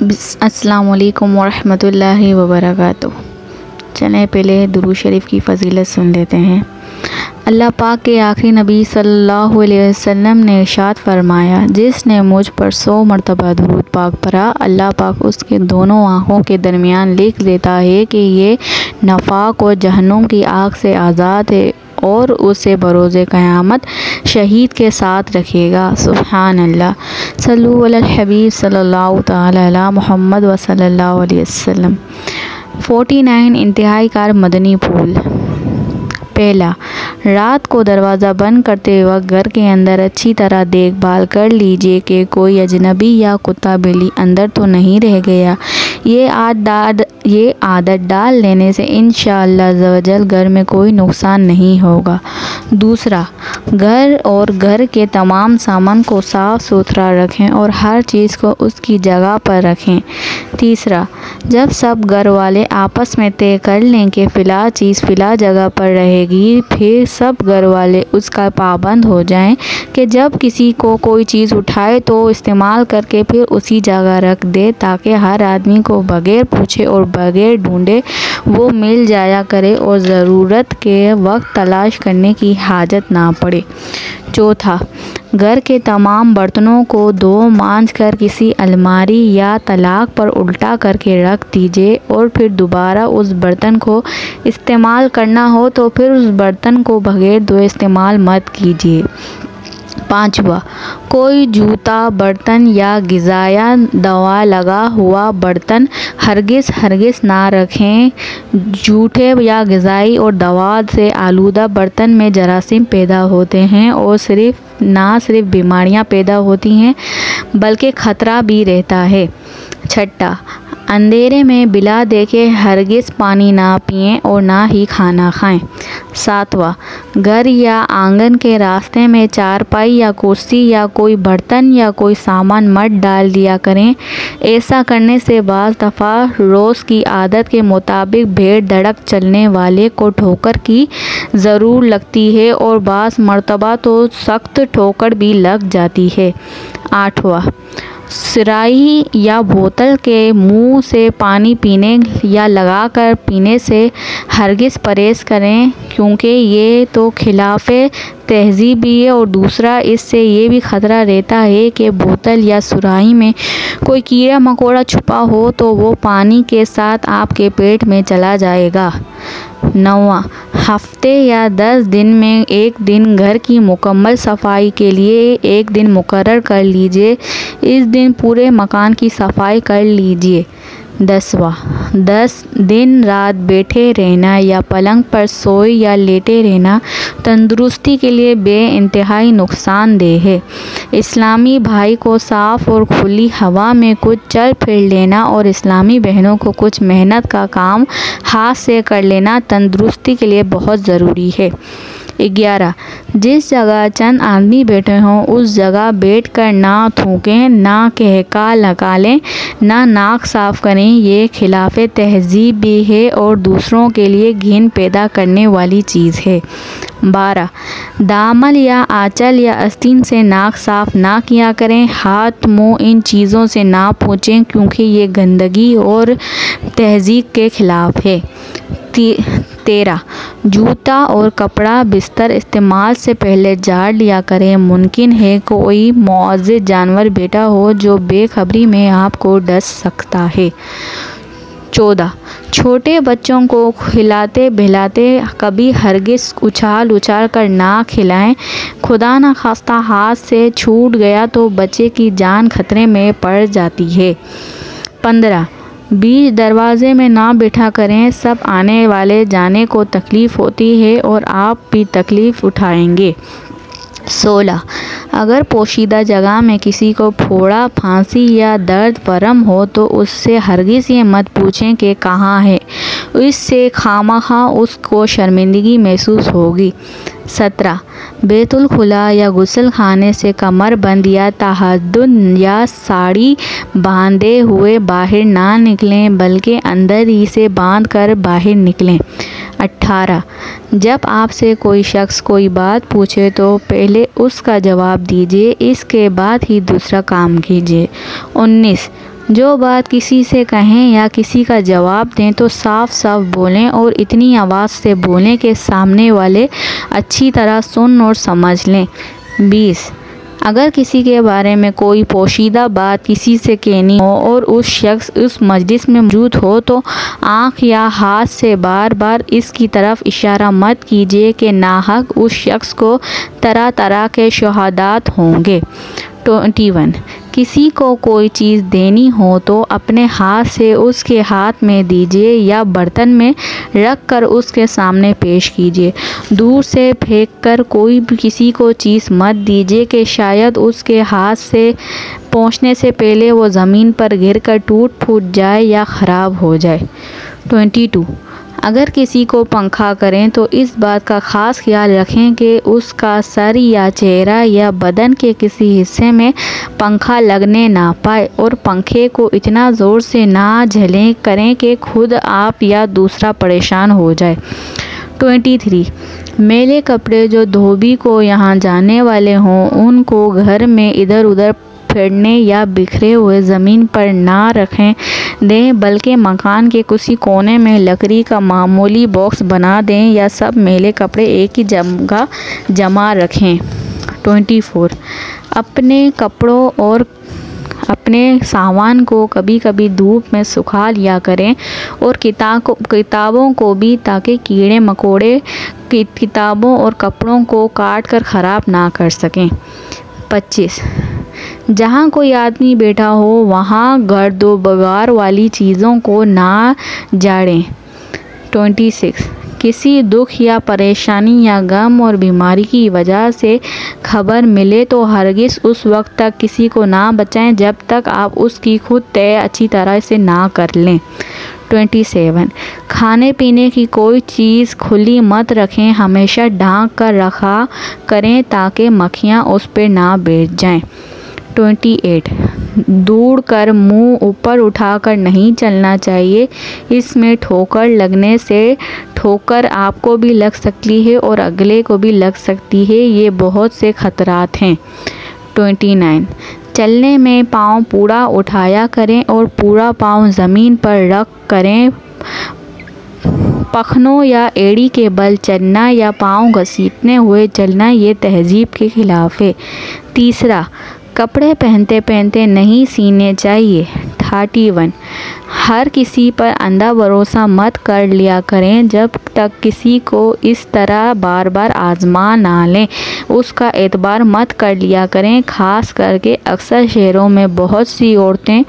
अस्सलाम वालेकुम वरहमतुल्लाहि वबरकातुह। चलें पहले दुरूद शरीफ की फ़जीलत सुन लेते हैं। अल्लाह पाक के आखिरी नबी सल्लल्लाहु अलैहि वसल्लम ने इरशाद फरमाया, जिसने मुझ पर 100 मरतबा दुरूद पाक पढ़ा, अल्लाह पाक उसके दोनों आँखों के दरमियान लिख देता है कि ये नफाक और जहन्नुम की आग से आज़ाद है और उसे बरोज़े क़यामत शहीद के साथ रखेगा। सुभान अल्लाह। सल्लु अलल हबीब सल्लल्लाहु तआला अला मुहम्मद व सल्लल्लाहु अलैहि वसल्लम। 49 इंतहाई कार मदनी फूल। पहला, रात को दरवाज़ा बंद करते वक्त घर के अंदर अच्छी तरह देखभाल कर लीजिए कि कोई अजनबी या कुत्ता बिल्ली अंदर तो नहीं रह गया। ये आदत डाल लेने से इंशाअल्लाह अज़्ज़वजल घर में कोई नुकसान नहीं होगा। दूसरा, घर और घर के तमाम सामान को साफ़ सुथरा रखें और हर चीज़ को उसकी जगह पर रखें। तीसरा, जब सब घर वाले आपस में तय कर लें कि फ़िलहाल चीज़ फ़िलहाल जगह पर रहेगी, फिर सब घर वाले उसका पाबंद हो जाएं कि जब किसी को कोई चीज़ उठाए तो इस्तेमाल करके फिर उसी जगह रख दे, ताकि हर आदमी को बगैर पूछे और बगैर ढूंढे वो मिल जाया करे और ज़रूरत के वक्त तलाश करने की हाजत ना पड़े। चौथा, घर के तमाम बर्तनों को धो मांज कर किसी अलमारी या तलाक पर उल्टा करके रख दीजिए और फिर दोबारा उस बर्तन को इस्तेमाल करना हो तो फिर उस बर्तन को बगैर धोए इस्तेमाल मत कीजिए। पाँचवा, कोई जूता बर्तन या ग़िज़ाया दवा लगा हुआ बर्तन हरगिज़ ना रखें। जूठे या ग़िज़ाई और दवा से आलूदा बर्तन में जरासीम पैदा होते हैं और ना सिर्फ बीमारियां पैदा होती हैं बल्कि ख़तरा भी रहता है। छठा, अंधेरे में बिला देखे हरगिज़ पानी ना पिएं और ना ही खाना खाएं। सातवां, घर या आंगन के रास्ते में चारपाई या कुर्सी या कोई बर्तन या कोई सामान मत डाल दिया करें। ऐसा करने से बाज़ दफ़ा रोज़ की आदत के मुताबिक भेड़ धड़क चलने वाले को ठोकर की ज़रूर लगती है और बाज़ मरतबा तो सख्त ठोकर भी लग जाती है। आठवां, सुराही या बोतल के मुंह से पानी पीने या लगाकर पीने से हरगिज़ परहेज़ करें, क्योंकि ये तो खिलाफ़े तहज़ीब भी है और दूसरा इससे ये भी ख़तरा रहता है कि बोतल या सुराही में कोई कीड़ा मकोड़ा छुपा हो तो वो पानी के साथ आपके पेट में चला जाएगा। नौवां, हफ्ते या 10 दिन में एक दिन घर की मुकम्मल सफाई के लिए एक दिन मुकर्रर कर लीजिए। इस दिन पूरे मकान की सफाई कर लीजिए। 10वां, 10 दिन रात बैठे रहना या पलंग पर सोए या लेटे रहना तंदुरुस्ती के लिए बेइंतहाई नुकसानदेह है। इस्लामी भाई को साफ़ और खुली हवा में कुछ चल फिर लेना और इस्लामी बहनों को कुछ मेहनत का काम हाथ से कर लेना तंदुरुस्ती के लिए बहुत ज़रूरी है। 11, जिस जगह चंद आदमी बैठे हों उस जगह बैठकर ना थूकें, ना कहका निकालें, ना नाक साफ़ करें। ये खिलाफ़े तहज़ीब भी है और दूसरों के लिए घिन पैदा करने वाली चीज़ है। 12, दामन या आंचल या आस्तीन से नाक साफ़ ना किया करें। हाथ मुँह इन चीज़ों से ना पोंछें, क्योंकि ये गंदगी और तहज़ीब के ख़िलाफ़ है। 13, जूता और कपड़ा बिस्तर इस्तेमाल से पहले झाड़ लिया करें। मुमकिन है कोई मुअज़्ज़िज़ जानवर बैठा हो जो बेखबरी में आपको डस सकता है। 14, छोटे बच्चों को खिलाते पिलाते कभी हरगिज़ उछाल कर ना खिलाएं। खुदा न खास्ता हाथ से छूट गया तो बच्चे की जान खतरे में पड़ जाती है। 15, बीच दरवाज़े में ना बैठा करें। सब आने वाले जाने को तकलीफ़ होती है और आप भी तकलीफ़ उठाएंगे। 16, अगर पोशीदा जगह में किसी को फोड़ा, फांसी या दर्द वरम हो तो उससे हरगिज़ ये मत पूछें कि कहाँ है। इससे खामखा उसको शर्मिंदगी महसूस होगी। 17, बैतुल खुला या गुस्ल खाने से कमर बंद या तहज्जुद या साड़ी बांधे हुए बाहर ना निकलें, बल्कि अंदर ही से बांध कर बाहर निकलें। 18, जब आपसे कोई शख्स कोई बात पूछे तो पहले उसका जवाब दीजिए, इसके बाद ही दूसरा काम कीजिए। 19, जो बात किसी से कहें या किसी का जवाब दें तो साफ साफ बोलें और इतनी आवाज़ से बोलें कि सामने वाले अच्छी तरह सुन और समझ लें। 20 अगर किसी के बारे में कोई पोशीदा बात किसी से कहनी हो और उस शख्स उस मजलिस में मौजूद हो तो आँख या हाथ से बार बार इसकी तरफ इशारा मत कीजिए कि नाहक उस शख्स को तरह तरह के शहादात होंगे। 21 किसी को कोई चीज़ देनी हो तो अपने हाथ से उसके हाथ में दीजिए या बर्तन में रख कर उसके सामने पेश कीजिए। दूर से फेंक कर कोई भी किसी को चीज़ मत दीजिए कि शायद उसके हाथ से पहुंचने से पहले वो ज़मीन पर गिरकर टूट फूट जाए या ख़राब हो जाए। 22 अगर किसी को पंखा करें तो इस बात का ख़ास ख्याल रखें कि उसका सर या चेहरा या बदन के किसी हिस्से में पंखा लगने ना पाए और पंखे को इतना ज़ोर से ना झेलें करें कि खुद आप या दूसरा परेशान हो जाए। 23 मैले कपड़े जो धोबी को यहाँ जाने वाले हों उनको घर में इधर उधर फेरने या बिखरे हुए ज़मीन पर ना रखें दें, बल्कि मकान के किसी कोने में लकड़ी का मामूली बॉक्स बना दें या सब मैले कपड़े एक ही जगह जमा रखें। 24 अपने कपड़ों और अपने सामान को कभी कभी धूप में सुखा लिया करें और किताबों को भी, ताकि कीड़े मकोड़े किताबों और कपड़ों को काट कर ख़राब ना कर सकें। 25 जहाँ कोई आदमी बैठा हो वहाँ गर्दोबगार वाली चीज़ों को ना जाड़ें। 26 किसी दुख या परेशानी या गम और बीमारी की वजह से खबर मिले तो हरगिज़ उस वक्त तक किसी को ना बचाएं जब तक आप उसकी खुद तय अच्छी तरह से ना कर लें। 27 खाने पीने की कोई चीज़ खुली मत रखें, हमेशा ढाँक कर रखा करें ताकि मक्खियाँ उस पर ना बैठ जाएं। 28 दौड़ कर मुंह ऊपर उठाकर नहीं चलना चाहिए, इसमें ठोकर लगने से ठोकर आपको भी लग सकती है और अगले को भी लग सकती है, ये बहुत से खतरात हैं। 29 चलने में पाँव पूरा उठाया करें और पूरा पाँव ज़मीन पर रख करें। पखनों या एड़ी के बल चलना या पाँव घसीटने हुए चलना ये तहजीब के खिलाफ है। 30 कपड़े पहनते पहनते नहीं सीने चाहिए। 31 हर किसी पर अंधा भरोसा मत कर लिया करें, जब तक किसी को इस तरह बार बार आजमा ना लें उसका एतबार मत कर लिया करें। ख़ास करके अक्सर शहरों में बहुत सी औरतें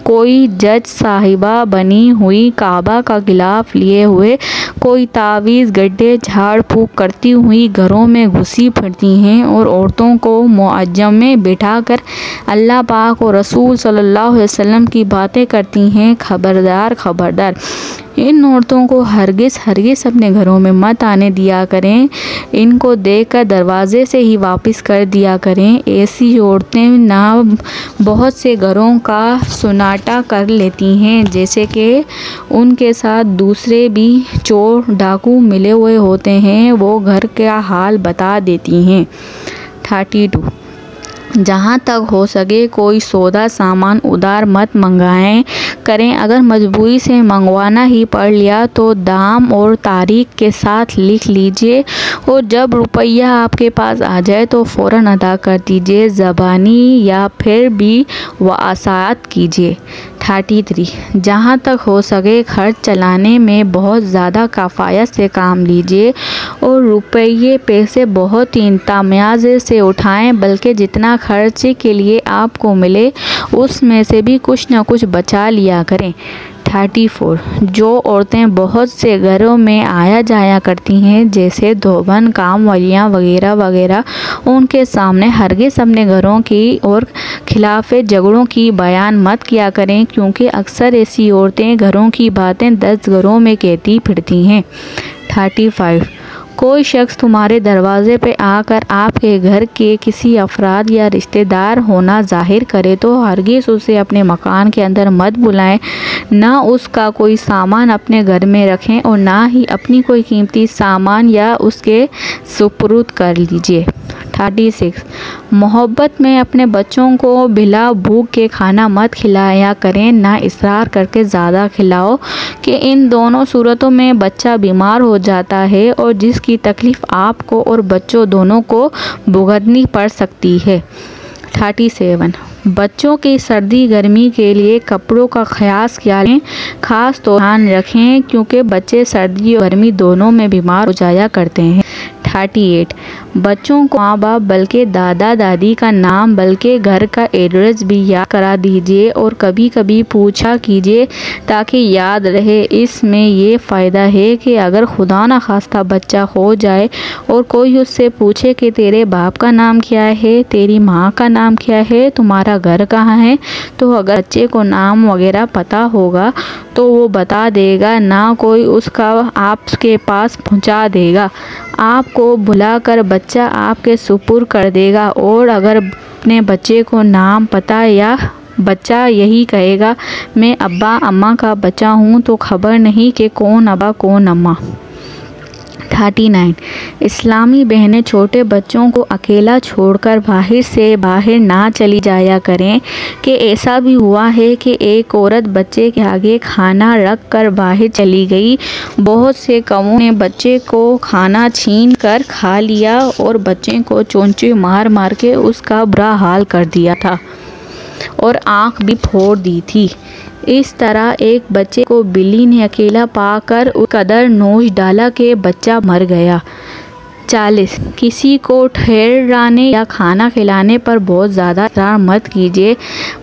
कोई जज साहिबा बनी हुई काबा का गिलाफ लिए हुए, कोई तावीज़ गड्ढे झाड़ फूँक करती हुई घरों में घुसी फिरती हैं और औरतों को मुअज्जम में बिठाकर अल्लाह पाक और रसूल सल्लल्लाहु अलैहि वसल्लम की बातें करती हैं। खबरदार खबरदार, इन औरतों को हरगिज़ अपने घरों में मत आने दिया करें, इनको देखकर दरवाज़े से ही वापस कर दिया करें। ऐसी औरतें ना बहुत से घरों का सुनाटा कर लेती हैं, जैसे कि उनके साथ दूसरे भी चोर डाकू मिले हुए होते हैं, वो घर का हाल बता देती हैं। 32 जहाँ तक हो सके कोई सौदा सामान उधार मत मंगाएं करें, अगर मजबूरी से मंगवाना ही पड़ लिया तो दाम और तारीख के साथ लिख लीजिए और जब रुपया आपके पास आ जाए तो फ़ौरन अदा कर दीजिए, ज़बानी या फिर भी वसात कीजिए। 33 जहाँ तक हो सके खर्च चलाने में बहुत ज़्यादा कफ़ायत से काम लीजिए और रुपये पैसे बहुत ही तमाज़े से उठाएं, बल्कि जितना खर्चे के लिए आपको मिले उसमें से भी कुछ न कुछ बचा लिया करें। 34 जो औरतें बहुत से घरों में आया जाया करती हैं, जैसे धोबन काम वालियाँ वगैरह वगैरह, उनके सामने हरगिज़ अपने घरों की और खिलाफ झगड़ों की बयान मत किया करें, क्योंकि अक्सर ऐसी औरतें घरों की बातें 10 घरों में कहती फिरती हैं। 35 कोई शख्स तुम्हारे दरवाज़े पे आकर आपके घर के किसी अफराद या रिश्तेदार होना जाहिर करे तो हरगिज़ उसे अपने मकान के अंदर मत बुलाएं, ना उसका कोई सामान अपने घर में रखें और ना ही अपनी कोई कीमती सामान या उसके सुपुर्द कर लीजिए। 36 मोहब्बत में अपने बच्चों को बिला भूख के खाना मत खिलाया करें, ना इसरार करके ज़्यादा खिलाओ कि इन दोनों सूरतों में बच्चा बीमार हो जाता है और जिसकी तकलीफ़ आपको और बच्चों दोनों को भुगतनी पड़ सकती है। 37 बच्चों की सर्दी गर्मी के लिए कपड़ों का ख्यास किया लें, ख़ास तो ध्यान रखें क्योंकि बच्चे सर्दी और गर्मी दोनों में बीमार हो जाया करते हैं। 38 बच्चों को माँ बाप बल्कि दादा दादी का नाम बल्कि घर का एड्रेस भी याद करा दीजिए और कभी कभी पूछा कीजिए ताकि याद रहे। इसमें ये फ़ायदा है कि अगर खुदा न खास्ता बच्चा हो जाए और कोई उससे पूछे कि तेरे बाप का नाम क्या है, तेरी माँ का नाम क्या है, तुम्हारा घर कहाँ है, तो अगर बच्चे को नाम वगैरह पता होगा तो वो बता देगा, ना कोई उसका आपके पास पहुँचा देगा, आपको बुलाकर बच्चा आपके सुपुर्द कर देगा। और अगर अपने बच्चे को नाम पता या बच्चा यही कहेगा मैं अब्बा अम्मा का बच्चा हूँ, तो खबर नहीं कि कौन अब्बा कौन अम्मा। 39 इस्लामी बहनें छोटे बच्चों को अकेला छोड़कर बाहर ना चली जाया करें कि ऐसा भी हुआ है कि एक औरत बच्चे के आगे खाना रख कर बाहर चली गई। बहुत से कौमों ने बच्चे को खाना छीन कर खा लिया और बच्चे को चोंचे मार मार के उसका बुरा हाल कर दिया था और आँख भी फोड़ दी थी। इस तरह एक बच्चे को बिल्ली ने अकेला पाकर उस कदर नोच डाला कि बच्चा मर गया। 40 किसी को ठहराने या खाना खिलाने पर बहुत ज़्यादा इसरार मत कीजिए।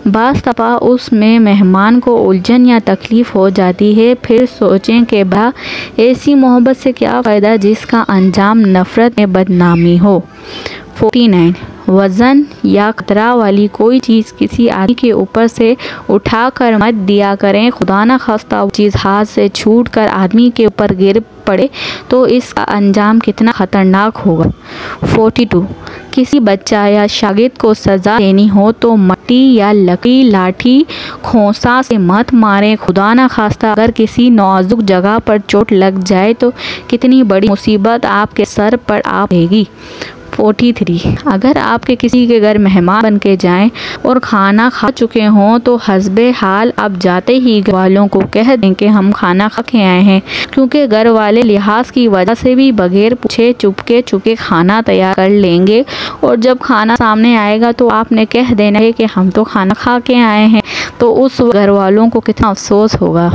बाज़ दफ़ा उसमें मेहमान को उलझन या तकलीफ़ हो जाती है, फिर सोचें कि भला ऐसी मोहब्बत से क्या फ़ायदा जिसका अंजाम नफ़रत में बदनामी हो। 49 वज़न या खतरा वाली कोई चीज़ किसी आदमी के ऊपर से उठा कर मत दिया करें, खुदा न खास्ता वो चीज़ हाथ से छूट कर आदमी के ऊपर गिर पड़े तो इसका अंजाम कितना ख़तरनाक होगा। 42 किसी बच्चा या शागिर्द को सज़ा देनी हो तो मट्टी या लकड़ी लाठी खोंसा से मत मारें, खुदा न खास्ता अगर किसी नाजुक जगह पर चोट लग जाए तो कितनी बड़ी मुसीबत आपके सर पर आ पड़ेगी। 43 अगर आपके किसी के घर मेहमान बन के जाएँ और खाना खा चुके हों तो हस्बे हाल आप जाते ही घर वालों को कह दें कि हम खाना खा के आए हैं, क्योंकि घर वाले लिहाज की वजह से भी बगैर पूछे चुपके खाना तैयार कर लेंगे और जब खाना सामने आएगा तो आपने कह देना है कि हम तो खाना खा के आए हैं, तो उस घर वालों को कितना अफसोस होगा।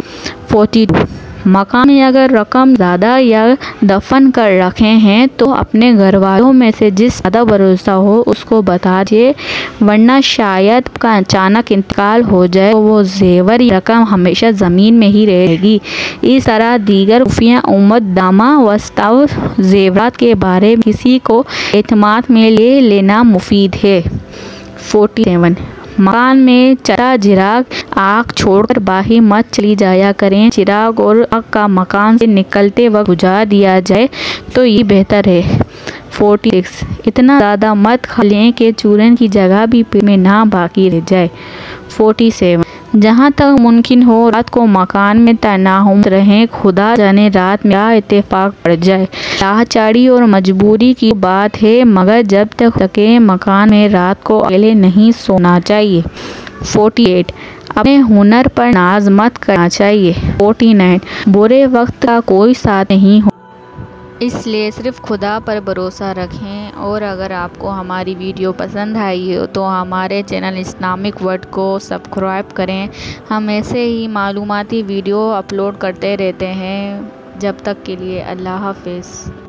42 मकान में अगर रकम ज़्यादा या दफन कर रखे हैं तो अपने घर वालों में से जिस ज़्यादा भरोसा हो उसको बता दिए, वरना शायद का अचानक इंतकाल हो जाए तो वो जेवर या रकम हमेशा ज़मीन में ही रहेगी। इस तरह दीगर खुफिया उम्मत दामा वस्ताव जेवरात के बारे में किसी को एतमाद में ले लेना मुफीद है। 47 मकान में चरा चिराग आग छोड़कर बाहर मत चली जाया करें। चिराग और आग का मकान से निकलते वक्त बुझा दिया जाए तो ये बेहतर है। 46 इतना ज़्यादा मत खा लें कि चूरन की जगह भी पेट में ना बाकी रह जाए। 47 जहाँ तक मुमकिन हो रात को मकान में तनाहुम रहें, खुदा जाने रात में क्या इत्तेफाक पड़ जाए। लाचारी और मजबूरी की बात है, मगर जब तक सके मकान में रात को अकेले नहीं सोना चाहिए। 48 अपने हुनर पर नाज मत करना चाहिए। 49 बुरे वक्त का कोई साथ नहीं हो, इसलिए सिर्फ खुदा पर भरोसा रखें। और अगर आपको हमारी वीडियो पसंद आई हो तो हमारे चैनल इस्लामिक वर्ल्ड को सब्सक्राइब करें। हम ऐसे ही मालूमाती वीडियो अपलोड करते रहते हैं। जब तक के लिए अल्लाह हाफ़िज़।